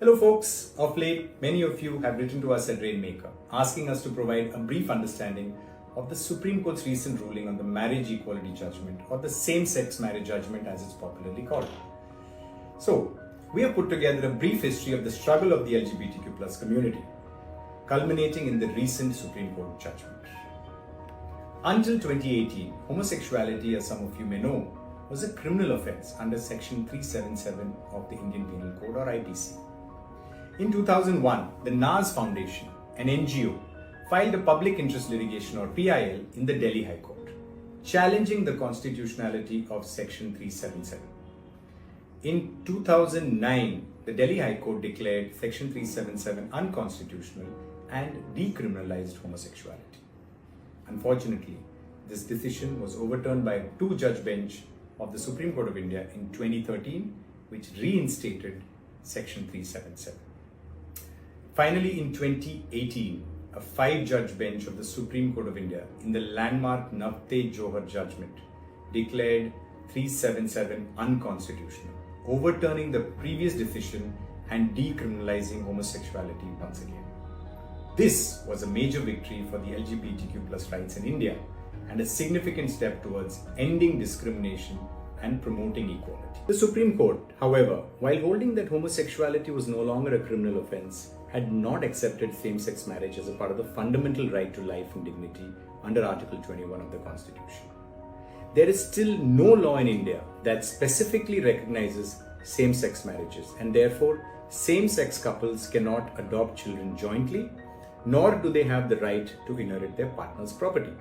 Hello folks, of late many of you have written to us at Rainmaker asking us to provide a brief understanding of the Supreme Court's recent ruling on the marriage equality judgment, or the same-sex marriage judgment as it's popularly called. So, we have put together a brief history of the struggle of the LGBTQ+ community, culminating in the recent Supreme Court judgment. Until 2018, homosexuality, as some of you may know, was a criminal offence under Section 377 of the Indian Penal Code, or IPC. In 2001, the NAS Foundation, an NGO, filed a public interest litigation, or PIL, in the Delhi High Court, challenging the constitutionality of Section 377. In 2009, the Delhi High Court declared Section 377 unconstitutional and decriminalized homosexuality. Unfortunately, this decision was overturned by a two-judge bench of the Supreme Court of India in 2013, which reinstated Section 377. Finally, in 2018, a five-judge bench of the Supreme Court of India, in the landmark Navte Johar judgment, declared 377 unconstitutional, overturning the previous decision and decriminalizing homosexuality once again. This was a major victory for the LGBTQ+ rights in India and a significant step towards ending discrimination and promoting equality. The Supreme Court, however, while holding that homosexuality was no longer a criminal offence, had not accepted same-sex marriage as a part of the fundamental right to life and dignity under Article 21 of the Constitution. There is still no law in India that specifically recognizes same-sex marriages, and therefore same-sex couples cannot adopt children jointly, nor do they have the right to inherit their partner's property.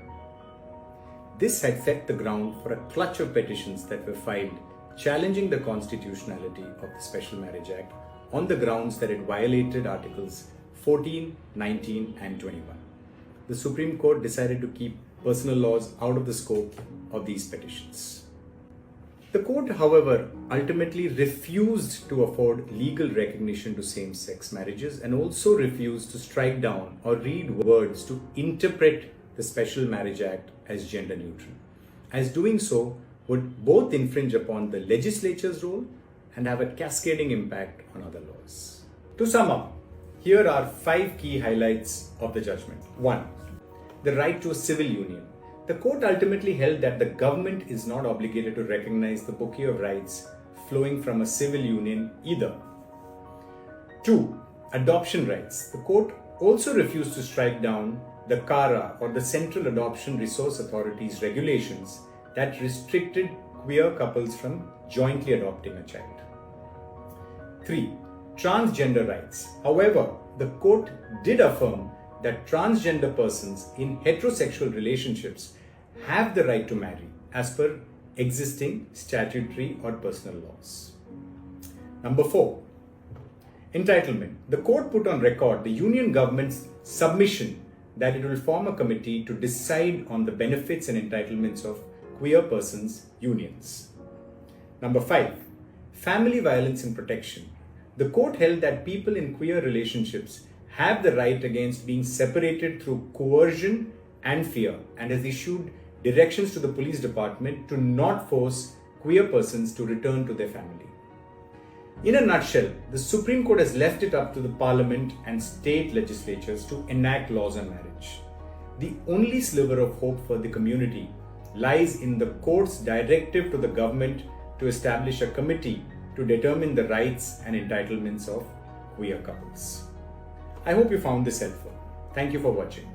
This had set the ground for a clutch of petitions that were filed challenging the constitutionality of the Special Marriage Act on the grounds that it violated Articles 14, 19 and 21. The Supreme Court decided to keep personal laws out of the scope of these petitions. The court, however, ultimately refused to afford legal recognition to same-sex marriages and also refused to strike down or read words to interpret the Special Marriage Act as gender neutral, as doing so would both infringe upon the legislature's role and have a cascading impact on other laws. To sum up, here are 5 key highlights of the judgment. 1. The right to a civil union. The court ultimately held that the government is not obligated to recognize the bouquet of rights flowing from a civil union either. 2. Adoption rights. The court also refused to strike down the CARA, or the Central Adoption Resource Authority's regulations that restricted queer couples from jointly adopting a child. 3. Transgender rights. However, the court did affirm that transgender persons in heterosexual relationships have the right to marry as per existing statutory or personal laws. Number 4. Entitlement. The court put on record the union government's submission that it will form a committee to decide on the benefits and entitlements of queer persons' unions. Number 5. Family violence and protection. The court held that people in queer relationships have the right against being separated through coercion and fear, and has issued directions to the police department to not force queer persons to return to their family. In a nutshell, the Supreme Court has left it up to the Parliament and state legislatures to enact laws on marriage. The only sliver of hope for the community lies in the court's directive to the government to establish a committee to determine the rights and entitlements of queer couples. I hope you found this helpful. Thank you for watching.